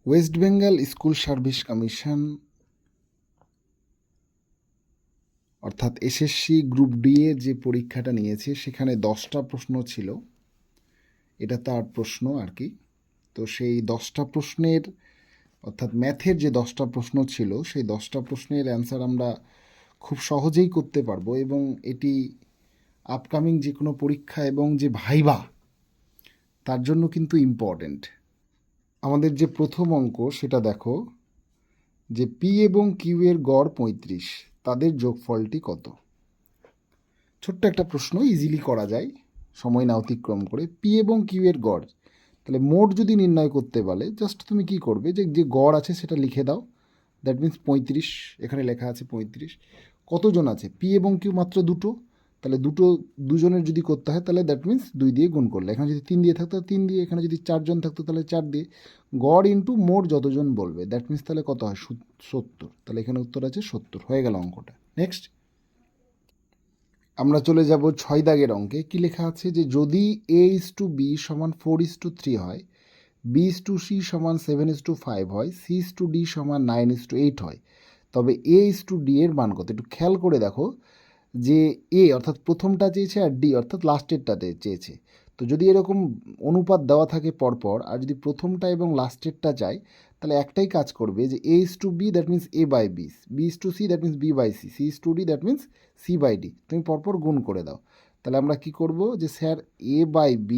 West Bengal school service commission অর্থাৎ SSC group D এর যে পরীক্ষাটা নিয়েছে সেখানে 10টা প্রশ্ন ছিল। এটা তার প্রশ্ন আর কি। তো সেই 10টা প্রশ্নের অর্থাৎ ম্যাথের যে 10টা প্রশ্ন ছিল সেই 10টা প্রশ্নের অ্যান্সার আমরা খুব সহজেই করতে পারবো এবং এটি আপকামিং যে কোনো পরীক্ষা এবং যে ভাইভা তার জন্য কিন্তু ইম্পর্ট্যান্ট। আমাদের যে প্রথম অঙ্ক সেটা দেখো যে পি এবং কিউ এর গড় 35, তাদের যোগফলটি কত? ছোট্ট একটা প্রশ্ন, ইজিলি করা যায় সময় না অতিক্রম করে। পি এবং কিউ এর গড়, তাহলে মোট যদি নির্ণয় করতে বলে জাস্ট তুমি কি করবে, যে যে গড় আছে সেটা লিখে দাও। দ্যাট মিন্স 35, এখানে লেখা আছে 35। কতজন আছে? পি এবং কিউ মাত্র দুটো, তাহলে দুজনের যদি করতে হয় তাহলে দ্যাট মিন্স 2 দিয়ে গুণ করলে। এখানে যদি 3 দিয়ে থাকতো 3 দিয়ে, এখানে যদি 4জন থাকতো তাহলে 4 দিয়ে। গড় ইন্টু মোট যতজন বলবে, দ্যাট মিন্স তাহলে কত হয়? 70। তাহলে এখানে উত্তর আছে 70। হয়ে গেল অঙ্কটা। নেক্সট আমরা চলে যাব 6 দাগের অঙ্কে। কি লেখা আছে যে যদি A:B সমান 4:3 হয়, B:C সমান 7:5 হয়, C:D সমান 9:8 হয়, তবে A:D এর মান কত? একটু খেয়াল করে দেখো যে এ অর্থাৎ প্রথমটা চেয়েছে আর ডি অর্থাৎ লাস্টেরটাতে চেয়েছে। তো যদি এরকম অনুপাত দেওয়া থাকে পরপর আর যদি প্রথমটা এবং লাস্টেরটা চাই, তাহলে একটাই কাজ করবে যে A:B that means A/B, B:C that means B/C, C:D that means C/D। তুমি পরপর গুণ করে দাও। তাহলে আমরা কি করব যে স্যার A/B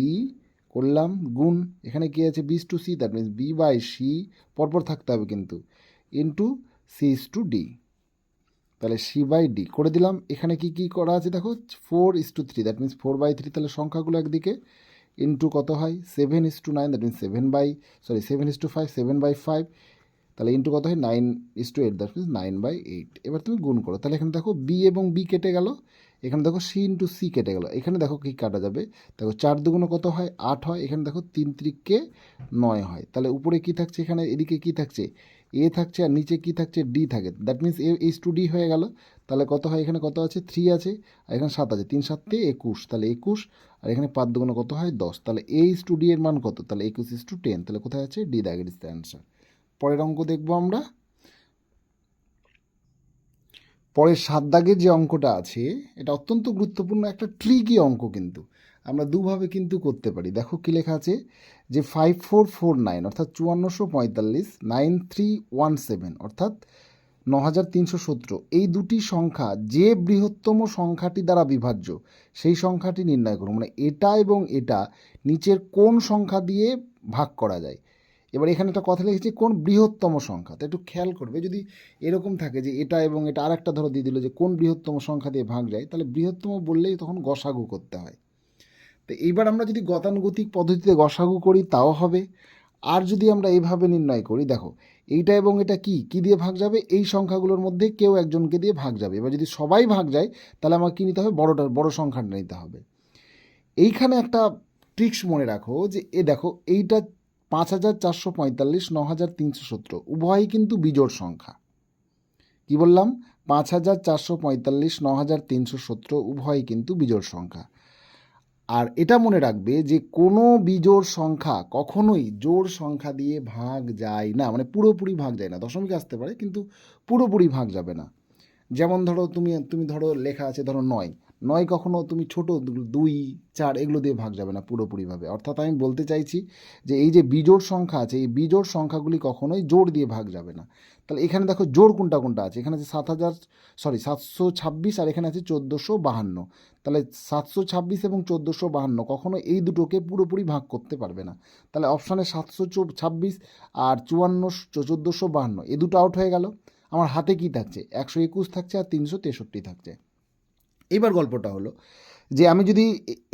করলাম গুণ, এখানে কি আছে? B:C দ্যাট মিন্স B/C, পরপর থাকতে হবে কিন্তু, ইন্টু C:D, তাহলে C/D করে দিলাম। এখানে কি কি করা আছে দেখো, 4:3 দ্যাট মিন্স 4/3, তাহলে সংখ্যাগুলো একদিকে, ইন্টু কত হয়? 7:9 দ্যাট মিন্স 7/5, 7/5, তাহলে ইন্টু কত হয়? 9:8 দ্যাট মিন্স 9/8। এবার তুমি গুণ করো, তাহলে এখানে দেখো বি এবং বি কেটে গেল, এখানে দেখো সি ইন্টু সি কেটে গেল, এখানে দেখো কি কাটা যাবে, দেখো 4 দুগুণ কত হয়? 8 হয়, এখানে দেখো 3 × 3 = 9 হয়। তাহলে উপরে কি থাকছে? এখানে এদিকে কি থাকছে? এ থাকছে আর নিচে কি থাকছে? ডি থাকে, দ্যাট মিন্স A:D হয়ে গেল। তাহলে কত হয়? এখানে কত আছে? 3 আছে আর এখানে 7 আছে, 3 7 21, তাহলে 21, আর এখানে 5 দুগুণ কত হয়? 10। তাহলে A:D এর মান কত? তাহলে 21:10, তাহলে কোথায় আছে? D, that is the answer. পরের অঙ্ক দেখবো আমরা। পরের 7 দাগের যে অঙ্কটা আছে এটা অত্যন্ত গুরুত্বপূর্ণ, একটা ট্রিকি অঙ্ক কিন্তু। আমরা দুভাবে কিন্তু করতে পারি। দেখো কি লেখা আছে যে 5449 অর্থাৎ 5445, 9317 অর্থাৎ 9317, এই দুটি সংখ্যা যে বৃহত্তম সংখ্যাটি দ্বারা বিভাজ্য সেই সংখ্যাটি নির্ণয় করুন। মানে এটা এবং এটা নিচের কোন সংখ্যা দিয়ে ভাগ করা যায়। এবার এখানে একটা কথা লিখেছি কোন বৃহত্তম সংখ্যা, তো একটু খেয়াল করবে যদি এরকম থাকে যে এটা এবং এটা আর একটা ধরো দিয়ে দিল যে কোন বৃহত্তম সংখ্যা দিয়ে ভাগ যায়, তাহলে বৃহত্তম বললেই তখন গসাগু করতে হয়। তো এইবার আমরা যদি গতানুগতিক পদ্ধতিতে গসাগু করি তাও হবে, আর যদি আমরা এইভাবে নির্ণয় করি, দেখো এইটা এবং এটা কি কি দিয়ে ভাগ যাবে? এই সংখ্যাগুলোর মধ্যে কেউ একজনকে দিয়ে ভাগ যাবে। এবার যদি সবাই ভাগ যায় তাহলে আমাকে কী নিতে হবে? বড় সংখ্যাটা নিতে হবে। এইখানে একটা ট্রিক্স মনে রাখো যে দেখো এইটা 5445, 9317 উভয়ই কিন্তু বিজোড় সংখ্যা। কি বললাম? 5445, 9317 উভয়ই কিন্তু বিজোড় সংখ্যা। আর এটা মনে রাখবে যে কোনো বিজোড় সংখ্যা কখনোই জোড় সংখ্যা দিয়ে ভাগ যায় না, মানে পুরোপুরি ভাগ যায় না। দশমিক আসতে পারে কিন্তু পুরোপুরি ভাগ যাবে না। যেমন ধরো তুমি ধরো লেখা আছে ধরো 9 কখনো তুমি ছোট 2 4 এগুলো দিয়ে ভাগ যাবে না পুরোপুরিভাবে। অর্থাৎ আমি বলতে চাইছি যে এই যে বিজোড় সংখ্যা আছে এই বিজোড় সংখ্যাগুলি কখনোই জোড় দিয়ে ভাগ যাবে না। তাহলে এখানে দেখো জোড় কোনটা কোনটা আছে, এখানে আছে 726 আর এখানে আছে 1452। তাহলে 726 এবং 1452 কখনো এই দুটোকে পুরোপুরি ভাগ করতে পারবে না। তাহলে অপশানে 726 আর 1452 এ দুটো আউট হয়ে গেল। আমার হাতে কি থাকছে? 121 থাকছে আর 363 থাকছে। এবার গল্পটা হলো যে আমি যদি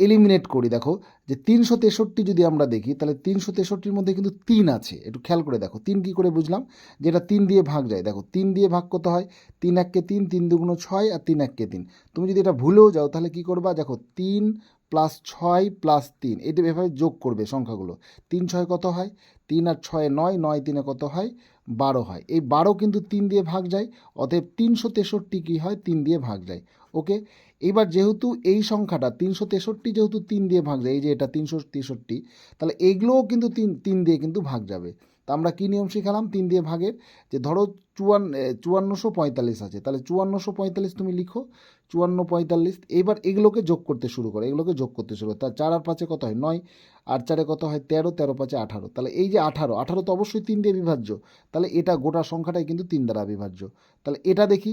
এলিমিনেট করি, দেখো যে 363 যদি আমরা দেখি তাহলে 363-র মধ্যে কিন্তু 3 আছে। একটু খেয়াল করে দেখো 3 কী করে বুঝলাম? যেটা 3 দিয়ে ভাগ যায়। দেখো 3 দিয়ে ভাগ কত হয়? 3 1 3, 3 2 6 আর 3 1 3। তুমি যদি এটা ভুলেও যাও তাহলে কি করবা? দেখো 3 + 6 + 3, এটা এভাবে যোগ করবে সংখ্যাগুলো। 3 6 কত হয়? 3 আর 6 9, 9 3 কত হয়? 12 হয়। এই 12 কিন্তু 3 দিয়ে ভাগ যায়, অতএব 363 কী হয়? 3 দিয়ে ভাগ যায়। ওকে, এবার যেহেতু এই সংখ্যাটা 363 যেহেতু 3 দিয়ে ভাগ যায়, এই যে এটা 363, তাহলে এইগুলোও কিন্তু 3 দিয়ে কিন্তু ভাগ যাবে। তা আমরা কী নিয়ম শিখালাম 3 দিয়ে ভাগের, যে ধরো 5445 আছে, তাহলে 5445 তুমি লিখো, 5445। এবার এগুলোকে যোগ করতে শুরু করো, এগুলোকে যোগ করতে শুরু করো। তা 4 আর 5-এ কত হয় 9, আর 4-এ কত হয় 13, 13 5-এ 18। তাহলে এই যে 18 তো অবশ্যই 3 দিয়ে বিভাজ্য, তাহলে এটা গোটা সংখ্যাটাই কিন্তু 3 দ্বারা বিভাজ্য। তাহলে এটা দেখি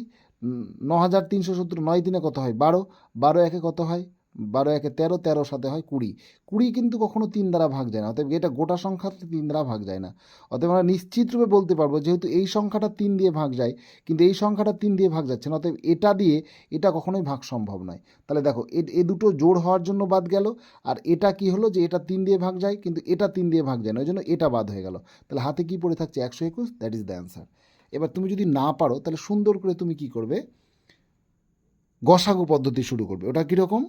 9370, 9 3-এ কত হয় 12, 12 1-এ কত হয় 12 1-এ 13, 13 সাথে হয় 20, 20 কিন্তু কখনো 3 দ্বারা ভাগ যায় না, অতএব এটা গোটা সংখ্যা 3 দ্বারা ভাগ যায় না। অতএব আমরা নিশ্চিতরূপে বলতে পারবো যেহেতু এই সংখ্যাটা 3 দিয়ে ভাগ যায়, কিন্তু এই সংখ্যাটা 3 দিয়ে ভাগ যাচ্ছে না, অতএব এটা দিয়ে এটা কখনোই ভাগ সম্ভব নয়। তাহলে দেখো এ দুটো জোড় হওয়ার জন্য বাদ গেল, আর এটা কি হলো যে এটা 3 দিয়ে ভাগ যায় কিন্তু এটা 3 দিয়ে ভাগ যায় না, ওই জন্য এটা বাদ হয়ে গেল। তাহলে হাতে কি পড়ে থাকছে 121, দ্যাট ইজ দ্য অ্যান্সার। এবার তুমি যদি না পারো তাহলে সুন্দর করে তুমি কি করবে, গসাগু পদ্ধতি শুরু করবে। ওটা কীরকম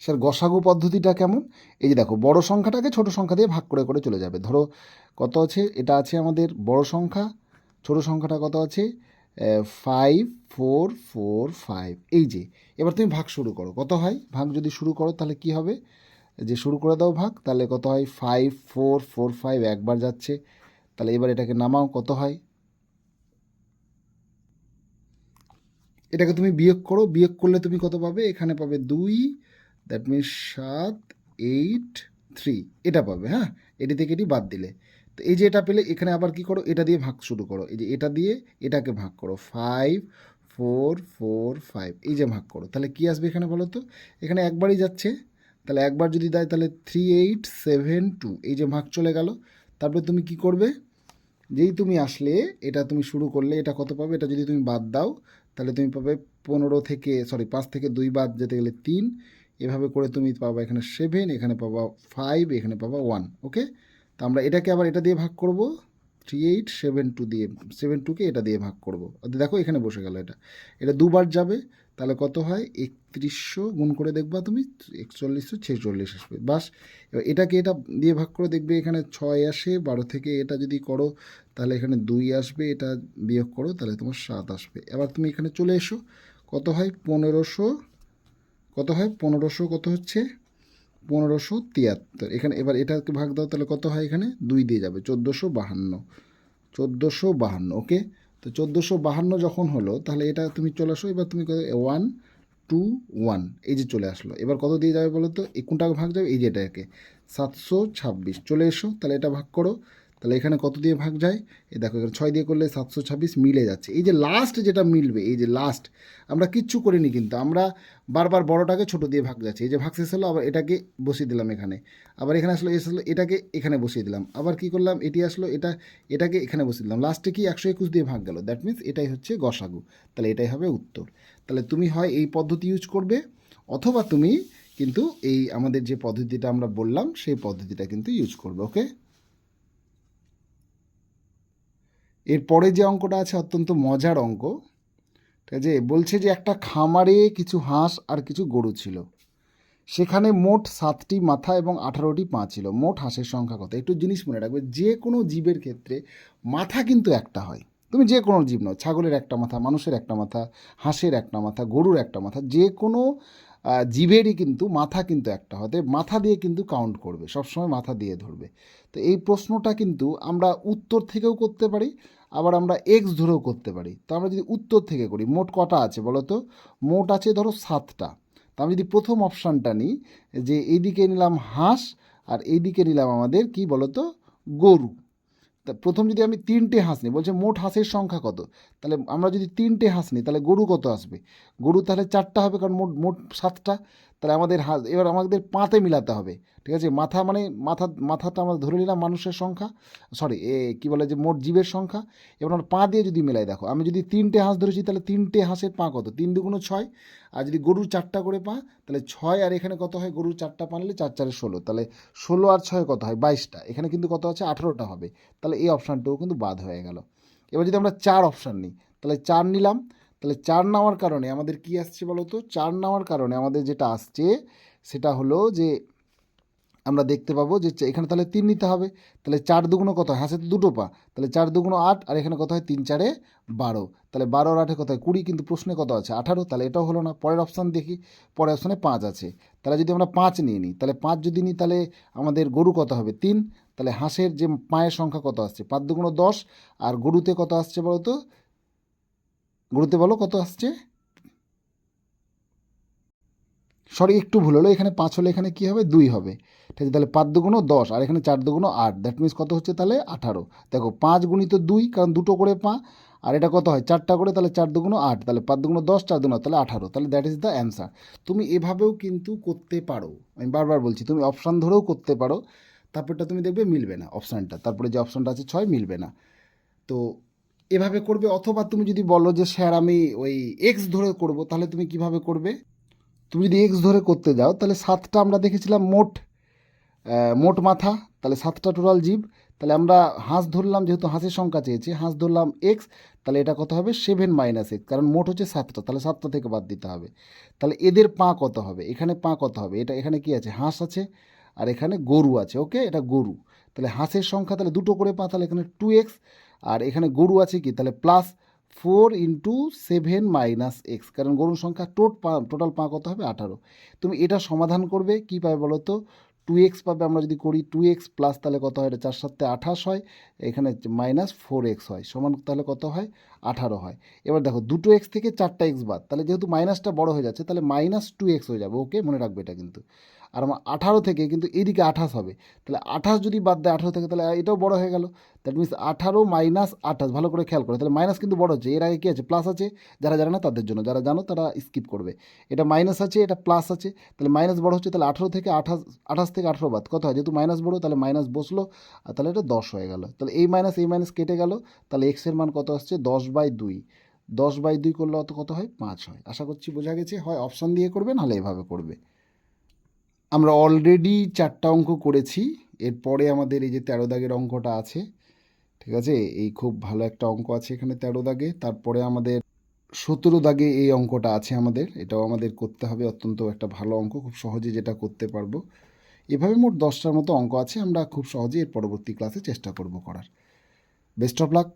স্যার? গসাগু পদ্ধতিটা কেমন? এই যে দেখো বড় সংখ্যাটাকে ছোট সংখ্যা দিয়ে ভাগ করে করে চলে যাবে। ধরো কত আছে, এটা আছে আমাদের বড় সংখ্যা, ছোট সংখ্যাটা কত আছে 5445। এই যে এবার তুমি ভাগ শুরু করো, কত হয় ভাগ যদি শুরু করো তাহলে কি হবে, যে শুরু করে দাও ভাগ, তাহলে কত হয় 5445 একবার যাচ্ছে, তাহলে এবার এটাকে নামাও, কত হয়, এটাকে তুমি বিয়োগ করো, বিয়োগ করলে তুমি কত পাবে, এখানে পাবে 2, দ্যাট মিনস 7 8 3, এটা পাবে। হ্যাঁ, এটি থেকে এটি বাদ দিলে, তো এই যে এটা পেলে, এখানে আবার কি করো, এটা দিয়ে ভাগ শুরু করো, এই যে এটা দিয়ে এটাকে ভাগ করো 5445, এই যে ভাগ করো, তাহলে কি আসবে এখানে বলো তো, এখানে একবারই যাচ্ছে, তাহলে একবার যদি দেয় তাহলে 3872, এই যে ভাগ চলে গেল। তারপরে তুমি কি করবে, যেই তুমি আসলে এটা তুমি শুরু করলে, এটা কত পাবে, এটা যদি তুমি বাদ দাও তাহলে তুমি পাবে 5 থেকে 2 বাদ যেতে গেলে 3, এভাবে করে তুমি পাবা এখানে 7, এখানে পাবা 5, এখানে পাবা 1। ওকে, তো আমরা এটাকে আবার এটা দিয়ে ভাগ করব, 3872 দিয়ে, 72কে এটা দিয়ে ভাগ করব, দেখো এখানে বসে গেল, এটা এটা দুবার যাবে, তাহলে কত হয় 3100 গুণ করে দেখবা তুমি 4146 আসবে, বাস। এবার এটাকে এটা দিয়ে ভাগ করে দেখবে এখানে 6 আসে, 12 থেকে এটা যদি করো তাহলে এখানে 2 আসবে, এটা বিয়োগ করো তাহলে তোমার 7 আসবে। এবার তুমি এখানে চলে এসো, কত হয় 1500, কত হয় 1500, কত হচ্ছে 1573, এখানে এবার এটাকে ভাগ দাও, তাহলে কত হয়, এখানে 2 দিয়ে যাবে 1452, 1452। ওকে, তো 1452 যখন হলো তাহলে এটা তুমি চলে আসো, এবার তুমি 121, এই যে চলে আসলো, এবার কত দিয়ে যাবে বলো তো, এই কোনটাকে ভাগ যাবে, এই যে এটাকে 726, চলে এসো, তাহলে এটা ভাগ করো, তাহলে এখানে কত দিয়ে ভাগ যায়, এই দেখো এখানে 6 দিয়ে করলে 726 মিলে যাচ্ছে, এই যে লাস্ট যেটা মিলবে, এই যে লাস্ট, আমরা কিচ্ছু করিনি কিন্তু, আমরা বারবার বড়টাকে ছোট দিয়ে ভাগ যাচ্ছে, এই যে ভাগ শেষ হলো, আবার এটাকে বসিয়ে দিলাম এখানে, আবার এখানে আসলো এসে হলো, এটাকে এখানে বসিয়ে দিলাম, আবার কি করলাম, এটি আসলো, এটাকে এখানে বসিয়ে দিলাম, লাস্টে কি 121 দিয়ে ভাগ গেল, দ্যাট মিনস এটাই হচ্ছে গসাগু, তাহলে এটাই হবে উত্তর। তাহলে তুমি হয় এই পদ্ধতি ইউজ করবে, অথবা তুমি কিন্তু এই আমাদের যে পদ্ধতিটা আমরা বললাম সেই পদ্ধতিটা কিন্তু ইউজ করবে। ওকে, এরপরে যে অঙ্কটা আছে অত্যন্ত মজার অঙ্ক, ঠিক আছে, বলছে যে একটা খামারে কিছু হাঁস আর কিছু গরু ছিল, সেখানে মোট 7টি মাথা এবং 18টি পা ছিল, মোট হাঁসের সংখ্যা কত? একটু জিনিস মনে রাখবে, যে কোনো জীবের ক্ষেত্রে মাথা কিন্তু একটা হয়, তুমি যে কোনো জীব নাও, ছাগলের একটা মাথা, মানুষের একটা মাথা, হাঁসের একটা মাথা, গরুর একটা মাথা, যে কোনো জীবেরই কিন্তু মাথা কিন্তু একটা হয়, মাথা দিয়ে কিন্তু কাউন্ট করবে, সবসময় মাথা দিয়ে ধরবে। তো এই প্রশ্নটা কিন্তু আমরা উত্তর থেকেও করতে পারি, আবার আমরা এক্স ধরেও করতে পারি। তো আমরা যদি উত্তর থেকে করি, মোট কটা আছে বলো তো, মোট আছে ধরো 7টা। তা আমি যদি প্রথম অপশানটা নিই, যে এইদিকে নিলাম হাঁস আর এইদিকে নিলাম আমাদের কি বলতো গরু, তা প্রথম যদি আমি 3টে হাঁস নিই, বলছে মোট হাঁসের সংখ্যা কত, তাহলে আমরা যদি 3টে হাঁস নিই তাহলে গরু কত আসবে, গরু তাহলে 4টা হবে, কারণ মোট মোট 7টা, তাহলে আমাদের হাঁস এবার আমাদের পাতে মিলাতে হবে, ঠিক আছে, মাথা মানে মাথাটা আমরা ধরে নিলাম মানুষের সংখ্যা, সরি কী বলে যে মোট জীবের সংখ্যা, এবার আমরা পা দিয়ে যদি মেলাই, দেখো আমি যদি 3টে হাঁস ধরেছি তাহলে 3টে হাঁসের পা কত, 3 দুগুণ 6, আর যদি গরুর 4টা করে পা তাহলে 6, আর এখানে কত হয়, গরুর 4টা পা নিলে 4 4 16, তাহলে 16 আর 6 কত হয় 22টা, এখানে কিন্তু কত আছে 18টা হবে, তাহলে এই অপশানটাও কিন্তু বাদ হয়ে গেল। এবার যদি আমরা 4 অপশান নিই, তাহলে 4 নিলাম, তাহলে 4 নেওয়ার কারণে আমাদের কি আসছে বলো তো, 4 নেওয়ার কারণে আমাদের যেটা আসছে সেটা হলো যে আমরা দেখতে পাবো যে এখানে তাহলে 3 নিতে হবে, তাহলে 4 দুগুণ কত হয়, হাসে তো দুটো পা, তাহলে 4 দুগুণ 8, আর এখানে কত হয় 3 4 12, তাহলে 12 আর 8 কত হয় 20, কিন্তু প্রশ্নে কত আছে 18, তাহলে এটাও হলো না। পরের অপশান দেখি, পরের অপশানে 5 আছে, তাহলে যদি আমরা 5 নিয়ে নিই, তাহলে 5 যদি নিই তাহলে আমাদের গরু কত হবে 3, তাহলে হাঁসের যে পায়ের সংখ্যা কত আসছে 5 দুগুণ 10, আর গরুতে কত আসছে বলো তো, গরুতে বলো কত আসছে, সরি একটু ভুল হলো, এখানে 5 হলে এখানে কী হবে 2 হবে, ঠিক আছে, তাহলে 5 দুগুণ 10, আর এখানে 4 দুগুণ 8, দ্যাট মিনস কত হচ্ছে তাহলে 18। দেখো 5 গুণিত 2, কারণ দুটো করে পা, আর এটা কত হয় 4টা করে, তাহলে 4 দুগুণ 8, তাহলে 5 দুগুণ 10, 4 দুগুণ, তাহলে 18, তাহলে দ্যাট ইজ দ্য অ্যান্সার। তুমি এভাবেও কিন্তু করতে পারো, আমি বারবার বলছি তুমি অপশান ধরেও করতে পারো, তারপরটা তুমি দেখবে মিলবে না অপশানটা, তারপরে যে অপশানটা আছে 6 মিলবে না। তো এভাবে করবে, অথবা তুমি যদি বলো যে স্যার আমি ওই এক্স ধরে করব, তাহলে তুমি কিভাবে করবে, তুমি যদি এক্স ধরে করতে যাও তাহলে 7টা আমরা দেখেছিলাম মোট মাথা, তাহলে 7টা টোটাল জীব, তাহলে আমরা হাঁস ধরলাম, যেহেতু হাঁসের সংখ্যা চেয়েছি হাঁস ধরলাম এক্স, তাহলে এটা কত হবে 7 মাইনাস এক্স, কারণ মোট হচ্ছে 7টা, তাহলে 7টা থেকে বাদ দিতে হবে। তাহলে এদের পা কত হবে, এখানে পা কত হবে, এটা এখানে কি আছে হাঁস আছে, আর এখানে গরু আছে, ওকে এটা গরু, তাহলে হাঁসের সংখ্যা তাহলে দুটো করে পা, তাহলে এখানে 2x, আর এখানে গরু আছে কি, তাহলে প্লাস 4 ইন্টু 7 মাইনাস এক্স, কারণ গরুর সংখ্যা টোটাল পা কত হবে 18। তুমি এটা সমাধান করবে কী পাবে বলো তো, 2x পাবে, আমরা যদি করি 2x প্লাস তাহলে কত হয়, এটা 4 7 28 হয়, এখানে মাইনাস 4x হয়, সমান তাহলে কত হয় 18 হয়। এবার দেখো দুটো এক্স থেকে 4টা এক্স বাদ, তাহলে যেহেতু মাইনাসটা বড় হয়ে যাচ্ছে তাহলে মাইনাস 2x হয়ে যাবে, ওকে মনে রাখবে এটা কিন্তু। আর আমার 18 থেকে কিন্তু এইদিকে 28 হবে, তাহলে 28 যদি বাদ দেয় 18 থেকে, তাহলে এটাও বড় হয়ে গেল, দ্যাট মিনস 18 মাইনাস 28, ভালো করে খেয়াল করে, তাহলে মাইনাস কিন্তু বড় হচ্ছে, এর আগে কী আছে প্লাস আছে, যারা জানে না তাদের জন্য, যারা জানো তারা স্কিপ করবে, এটা মাইনাস আছে এটা প্লাস আছে, তাহলে মাইনাস বড় হচ্ছে, তাহলে 18 থেকে 28 থেকে 18 বাদ কত হয়, যেহেতু মাইনাস বড়ো তাহলে মাইনাস বসলো, আর তাহলে এটা 10 হয়ে গেল, তাহলে এই মাইনাস কেটে গেল, তাহলে এক্সের মান কত আসছে 10/2, 10/2 করলে অত কত হয় 5 হয়। আশা করছি বোঝা গেছে, হয় অপশান দিয়ে করবে নাহলে এভাবে করবে। আমরা অলরেডি 4টা অঙ্ক করেছি, এরপরে আমাদের এই যে 13 দাগের অঙ্কটা আছে, ঠিক আছে, এই খুব ভালো একটা অঙ্ক আছে এখানে 13 দাগে, তারপরে আমাদের 17 দাগে এই অঙ্কটা আছে আমাদের, এটাও আমাদের করতে হবে, অত্যন্ত একটা ভালো অঙ্ক, খুব সহজে যেটা করতে পারবো। এভাবে মোট 10টার মতো অঙ্ক আছে, আমরা খুব সহজে এর পরবর্তী ক্লাসে চেষ্টা করব করার। Best of luck.